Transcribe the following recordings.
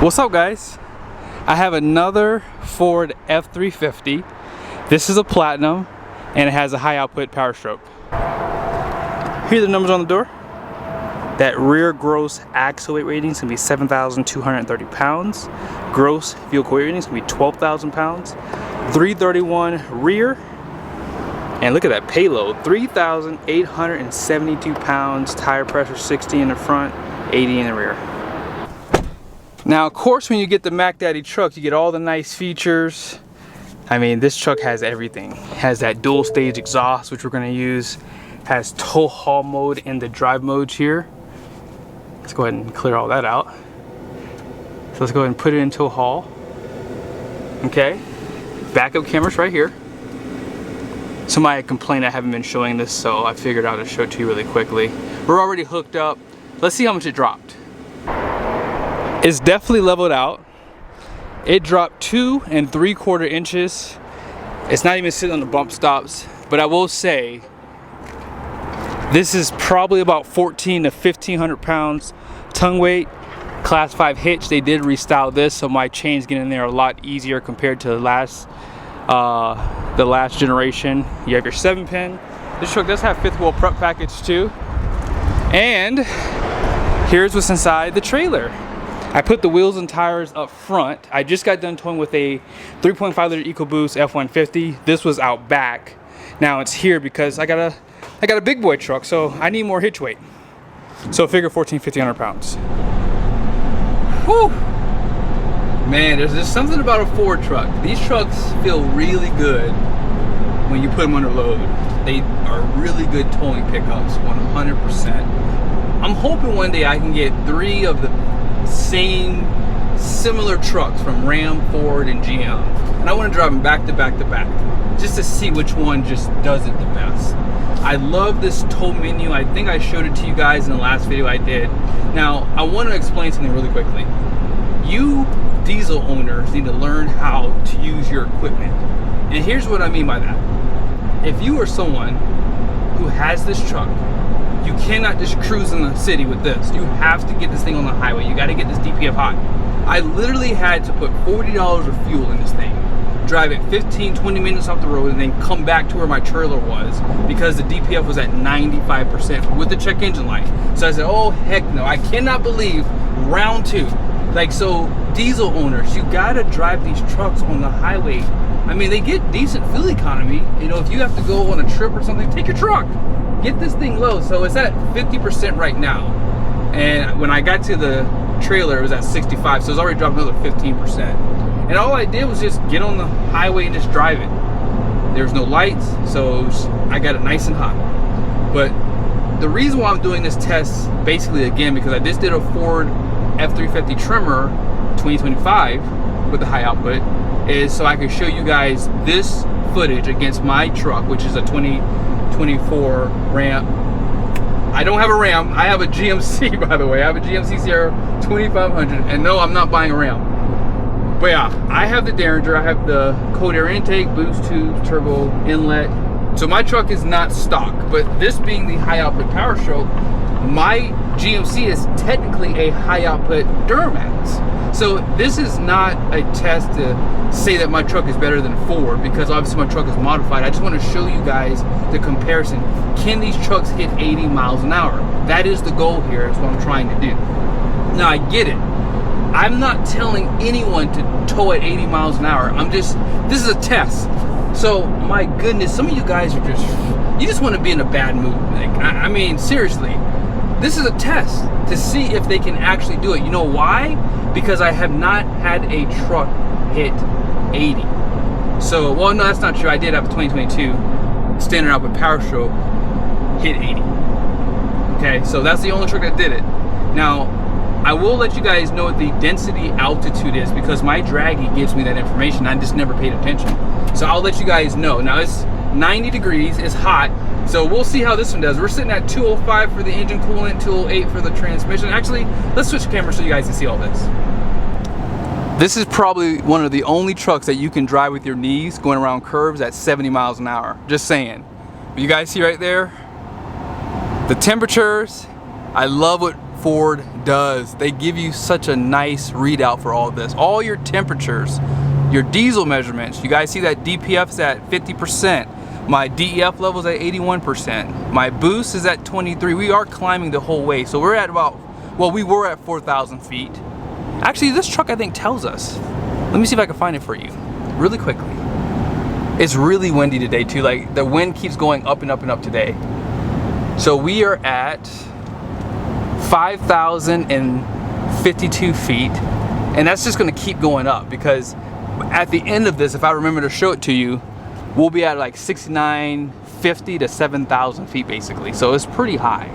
What's up, guys? I have another Ford F350. This is a Platinum and it has a high output power stroke. Here are the numbers on the door. That rear gross axle weight rating is going to be 7,230 pounds. Gross vehicle weight rating is going to be 12,000 pounds. 331 rear. And look at that payload, 3,872 pounds. Tire pressure 60 in the front, 80 in the rear. Now, of course, when you get the Mac Daddy truck, you get all the nice features. I mean, this truck has everything. It has that dual stage exhaust, which we're going to use. Has tow haul mode in the drive modes here. Let's go ahead and clear all that out. So let's go ahead and put it in tow haul. Okay. Backup cameras right here. Somebody complained I haven't been showing this, so I figured out to show it to you really quickly. We're already hooked up. Let's see how much it dropped. It's definitely leveled out. It dropped 2 3/4 inches. It's not even sitting on the bump stops, but I will say this is probably about 1,400 to 1,500 pounds tongue weight. Class 5 hitch. They did restyle this, so my chains get in there a lot easier compared to the last generation. You have your 7-pin. This truck does have 5th wheel prep package too. And here's what's inside the trailer. I put the wheels and tires up front. I just got done towing with a 3.5 liter EcoBoost F150. This was out back. Now it's here because I got a big boy truck, so I need more hitch weight. So figure 1,500 pounds. Whew. Man, there's just something about a Ford truck. These trucks feel really good when you put them under load. They are really good towing pickups, 100%. I'm hoping one day I can get 3 of the same similar trucks from Ram, Ford, and GM, and I want to drive them back to back to back just to see which one just does it the best. I love this tow menu. I think I showed it to you guys in the last video I did. Now I want to explain something really quickly. You diesel owners need to learn how to use your equipment, and here's what I mean by that. If you are someone who has this truck, you cannot just cruise in the city with this. You have to get this thing on the highway. You got to get this DPF hot. I literally had to put $40 of fuel in this thing, drive it 15-20 minutes off the road, and then come back to where my trailer was because the DPF was at 95% with the check engine light. So I said, oh heck no, I cannot believe round 2. Like, so diesel owners, you got to drive these trucks on the highway. I mean, they get decent fuel economy. You know, if you have to go on a trip or something, take your truck. Get this thing low. So it's at 50% right now, and when I got to the trailer it was at 65, so it's already dropped another 15%. And all I did was just get on the highway and just drive it. There's no lights, so I got it nice and hot. But the reason why I'm doing this test, basically again, because I just did a Ford F350 trimmer 2025 with the high output, is so I can show you guys this footage against my truck, which is a 2024 Ram. I don't have a Ram. I have a GMC, by the way. I have a GMC Sierra 2500, and no, I'm not buying a Ram. But yeah, I have the Derringer. I have the cold air intake, boost tube, turbo inlet. So my truck is not stock, but this being the high output power stroke, my GMC is technically a high output Duramax. So this is not a test to say that my truck is better than Ford, because obviously my truck is modified. I just want to show you guys the comparison. Can these trucks hit 80 miles an hour? That is the goal here. That's what I'm trying to do. Now I get it. I'm not telling anyone to tow at 80 miles an hour. This is a test. So my goodness, some of you guys are you just want to be in a bad mood. Like, I mean, seriously. This is a test to see if they can actually do it. You know why? Because I have not had a truck hit 80. So, well, no, that's not true. I did have a 2022 standard output power stroke hit 80. Okay, so that's the only truck that did it. Now, I will let you guys know what the density altitude is, because my Draggy gives me that information. I just never paid attention. So I'll let you guys know. Now, it's 90 degrees, it's hot. So we'll see how this one does. We're sitting at 205 for the engine coolant, 208 for the transmission. Actually, let's switch cameras so you guys can see all this. This is probably one of the only trucks that you can drive with your knees going around curves at 70 miles an hour. Just saying. You guys see right there? The temperatures. I love what Ford does. They give you such a nice readout for all this. All your temperatures, your diesel measurements. You guys see that DPF is at 50%. My DEF level is at 81%. My boost is at 23. We are climbing the whole way. So we're at about, well, we were at 4,000 feet. Actually, this truck I think tells us. Let me see if I can find it for you really quickly. It's really windy today too. Like the wind keeps going up and up and up today. So we are at 5,052 feet, and that's just going to keep going up because at the end of this, if I remember to show it to you, we'll be at like 6,950 to 7,000 feet basically. So it's pretty high.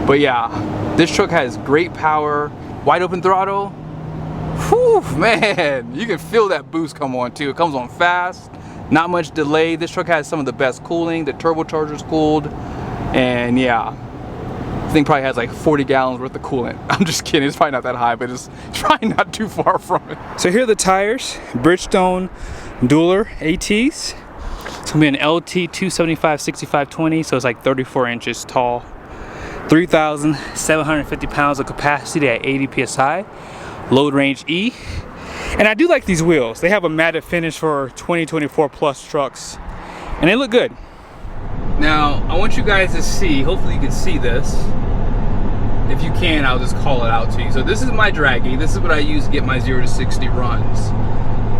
But yeah, this truck has great power, wide open throttle. Whew, man, you can feel that boost come on too. It comes on fast, not much delay. This truck has some of the best cooling. The turbocharger's cooled, and yeah, I think probably has like 40 gallons worth of coolant. I'm just kidding, it's probably not that high, but it's probably not too far from it. So here are the tires, Bridgestone Dueler ATs. It's gonna be an LT 275 6520, so it's like 34 inches tall. 3,750 pounds of capacity at 80 psi. Load range E. And I do like these wheels. They have a matte finish for 2024 plus trucks, and they look good. Now, I want you guys to see, hopefully you can see this. If you can, I'll just call it out to you. So this is my draggy. This is what I use to get my 0 to 60 runs.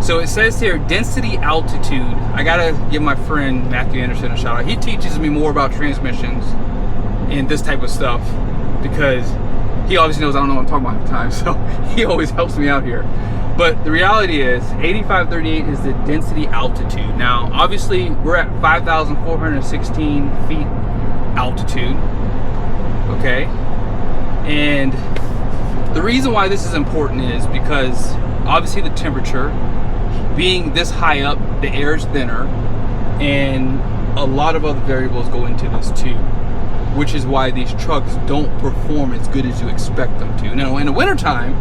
So it says here, density altitude. I gotta give my friend Matthew Anderson a shout out. He teaches me more about transmissions and this type of stuff because he obviously knows I don't know what I'm talking about half the time, so he always helps me out here. But the reality is 8538 is the density altitude. Now, obviously we're at 5,416 feet altitude, okay? And the reason why this is important is because obviously the temperature, being this high up, the air is thinner, and a lot of other variables go into this too, which is why these trucks don't perform as good as you expect them to. Now, in the wintertime,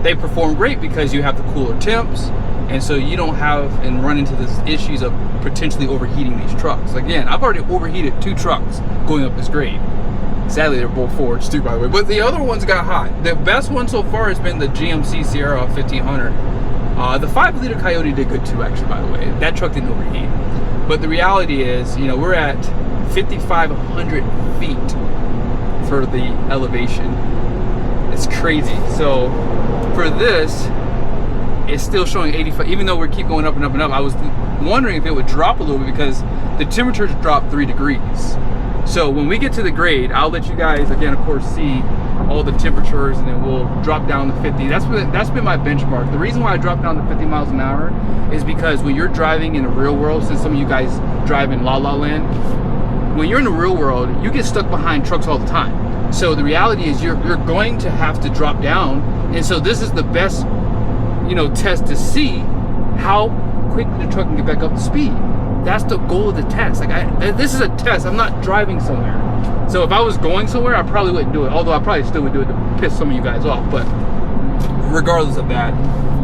they perform great because you have the cooler temps, and so you don't have and run into these issues of potentially overheating these trucks. Again, I've already overheated 2 trucks going up this grade. Sadly, they're both Fords too, by the way, but the other ones got hot. The best one so far has been the GMC Sierra 1500. The 5-liter Coyote did good too, actually, by the way. That truck didn't overheat. But the reality is, you know, we're at 5,500 feet for the elevation. It's crazy. So for this, it's still showing 85, even though we keep going up and up and up. I was wondering if it would drop a little bit because the temperatures dropped 3 degrees. So when we get to the grade, I'll let you guys, again, of course, see all the temperatures, and then we'll drop down to 50. That's been my benchmark. The reason why I dropped down to 50 miles an hour is because when you're driving in the real world, since some of you guys drive in La La Land, when you're in the real world, you get stuck behind trucks all the time. So the reality is you're going to have to drop down, and so this is the best, you know, test to see how quickly the truck can get back up to speed. That's the goal of the test. Like this is a test. I'm not driving somewhere. So if I was going somewhere, I probably wouldn't do it. Although I probably still would do it to piss some of you guys off. But regardless of that,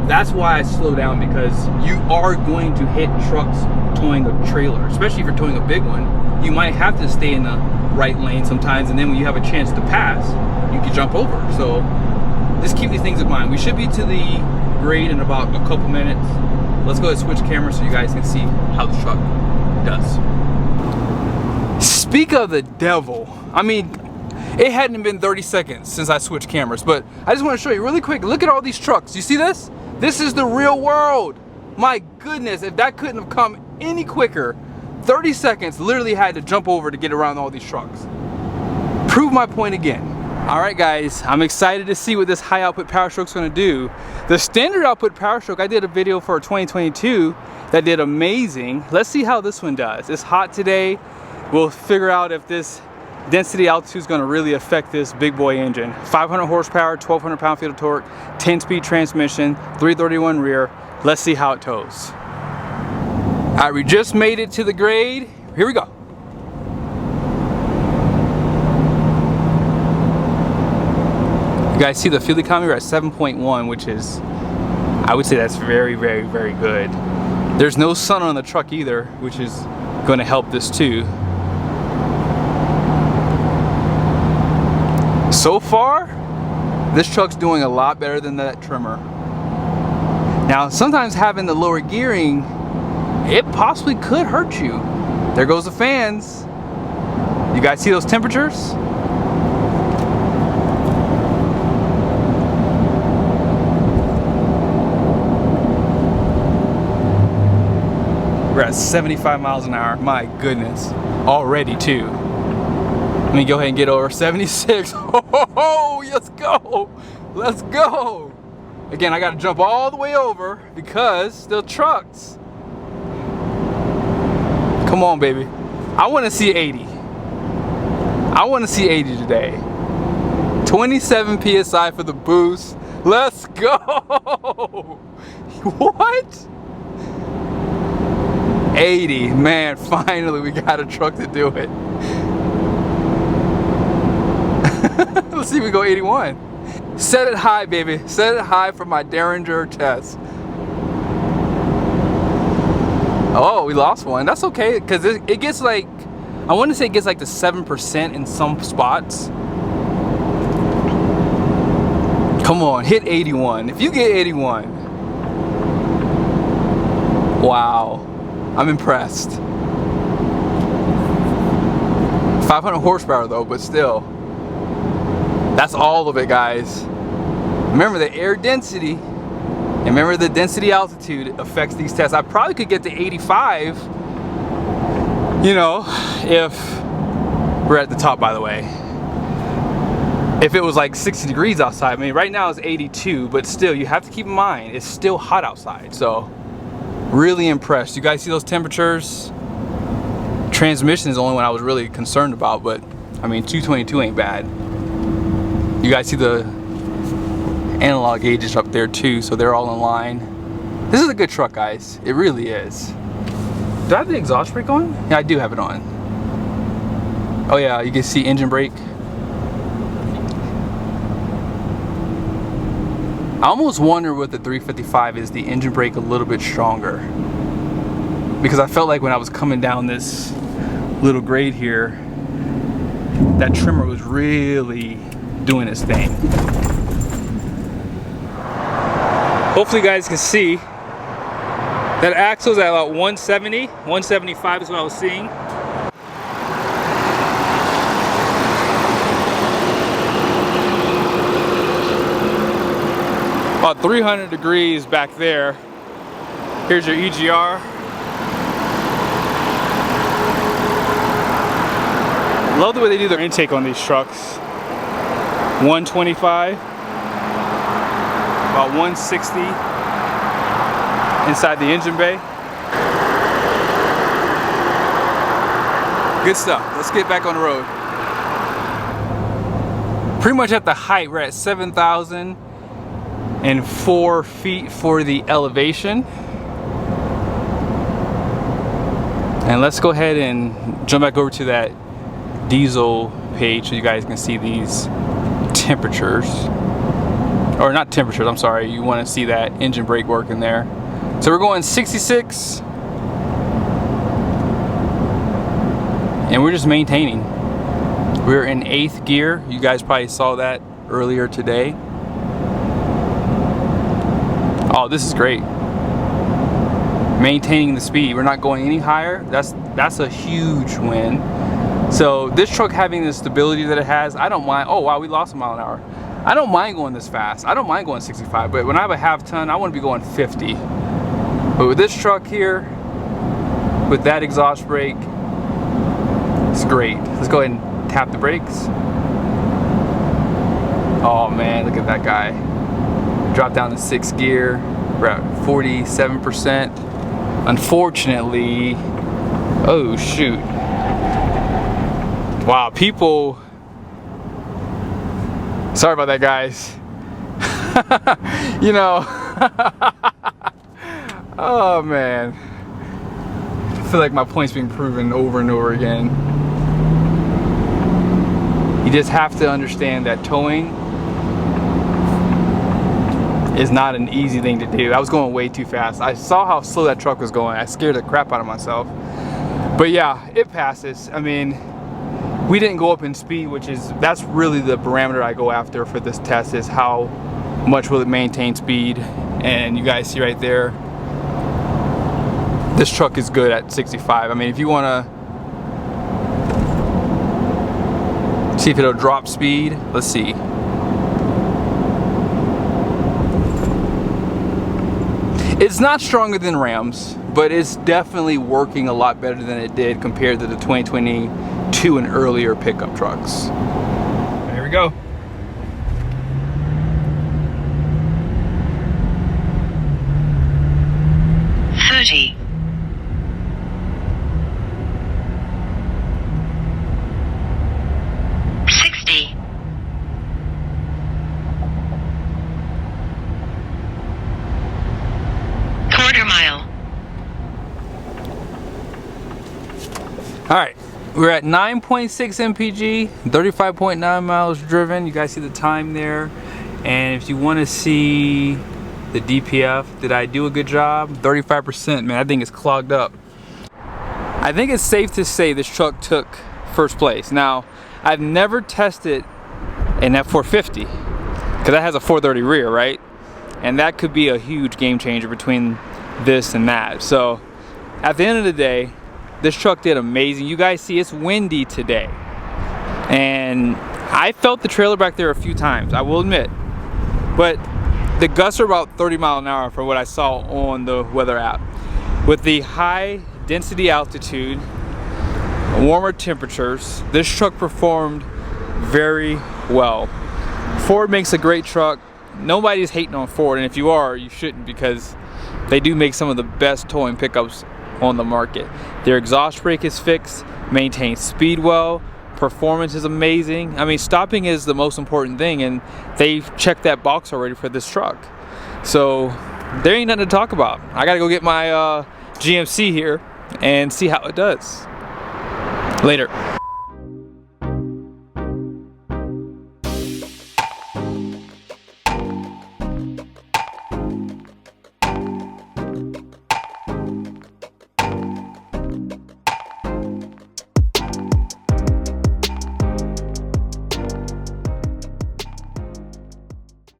that's why I slow down, because you are going to hit trucks towing a trailer, especially if you're towing a big one. You might have to stay in the right lane sometimes, and then when you have a chance to pass, you can jump over. So just keep these things in mind. We should be to the grade in about a couple minutes. Let's go ahead and switch cameras so you guys can see how the truck does. Speak of the devil. I mean, it hadn't been 30 seconds since I switched cameras, but I just want to show you really quick. Look at all these trucks. You see this? This is the real world. My goodness, if that couldn't have come any quicker, 30 seconds, literally had to jump over to get around all these trucks. Prove my point again. All right, guys, I'm excited to see what this high output power stroke's gonna do. The standard output power stroke, I did a video for 2022 that did amazing. Let's see how this one does. It's hot today. We'll figure out if this density altitude is gonna really affect this big boy engine. 500 horsepower, 1,200 pound-feet of torque, 10-speed transmission, 331 rear. Let's see how it tows. All right, we just made it to the grade. Here we go. You guys see the fuel economy? We're at 7.1, which is, I would say that's very, very, very good. There's no sun on the truck either, which is going to help this too. So far, this truck's doing a lot better than that trimmer. Now, sometimes having the lower gearing, it possibly could hurt you. There goes the fans. You guys see those temperatures? We're at 75 miles an hour. My goodness. Already too. Let me go ahead and get over 76. Oh, let's go. Let's go. Again, I got to jump all the way over because still trucks. Come on, baby. I want to see 80. I want to see 80 today. 27 PSI for the boost. Let's go. What? 80. Man, finally we got a truck to do it. Let's see if we go 81. Set it high, baby. Set it high for my Derringer test. Oh, we lost one. That's okay, because it gets like, I want to say it gets like to 7% in some spots. Come on, hit 81. If you get 81, wow, I'm impressed. 500 horsepower though, but still. That's all of it, guys. Remember the air density, and remember the density altitude affects these tests. I probably could get to 85, you know, if we're at the top, by the way. If it was like 60 degrees outside. I mean, right now it's 82, but still, you have to keep in mind, it's still hot outside. So, really impressed. You guys see those temperatures? Transmission is the only one I was really concerned about, but I mean, 222 ain't bad. You guys see the analog gauges up there too, so they're all in line. This is a good truck, guys. It really is. Do I have the exhaust brake on? Yeah, I do have it on. Oh yeah, you can see engine brake. I almost wonder with the 355 is the engine brake a little bit stronger, because I felt like when I was coming down this little grade here, that trimmer was really doing its thing. Hopefully you guys can see that axle's at about 170, 175 is what I was seeing. About 300 degrees back there. Here's your EGR. Love the way they do their intake on these trucks. 125, about 160 inside the engine bay. Good stuff. Let's get back on the road. Pretty much at the height, we're at 7,004 feet for the elevation. And let's go ahead and jump back over to that diesel page so you guys can see these temperatures, or not temperatures, I'm sorry, you want to see that engine brake work in there. So we're going 66 and we're just maintaining. We're in 8th gear. You guys probably saw that earlier today. Oh, this is great. Maintaining the speed. We're not going any higher. That's a huge win. So this truck having the stability that it has, I don't mind. Oh wow, we lost a mile an hour. I don't mind going this fast. I don't mind going 65, but when I have a half ton, I want to be going 50. But with this truck here, with that exhaust brake, it's great. Let's go ahead and tap the brakes. Oh man, look at that guy. Drop down to 6th gear. We're at 47%. Unfortunately, oh shoot. Wow, people, sorry about that, guys. You know, oh man, I feel like my point's being proven over and over again. You just have to understand that towing is not an easy thing to do. I was going way too fast. I saw how slow that truck was going. I scared the crap out of myself. But yeah, it passes. I mean, We didn't go up in speed, that's really the parameter I go after for this test, is how much will it maintain speed. And you guys see right there, this truck is good at 65. I mean, if you want to see if it'll drop speed, let's see. It's not stronger than Ram's, but it's definitely working a lot better than it did compared to the 2022 and earlier pickup trucks. Here we go. $30. $60. Quarter mile. All right, we're at 9.6 mpg, 35.9 miles driven. You guys see the time there. And if you want to see the DPF, did I do a good job? 35%, man, I think it's clogged up. I think it's safe to say this truck took first place. Now, I've never tested an F350, because that has a 430 rear, right? And that could be a huge game changer between this and that. So, at the end of the day, this truck did amazing. You guys see it's windy today. And I felt the trailer back there a few times, I will admit. But the gusts are about 30 miles an hour for what I saw on the weather app. With the high density altitude, warmer temperatures, this truck performed very well. Ford makes a great truck. Nobody's hating on Ford, and if you are, you shouldn't, because they do make some of the best towing pickups on the market. Their exhaust brake is fixed, maintains speed well, performance is amazing. I mean, stopping is the most important thing, and they've checked that box already for this truck. So there ain't nothing to talk about. I gotta go get my GMC here and see how it does. Later.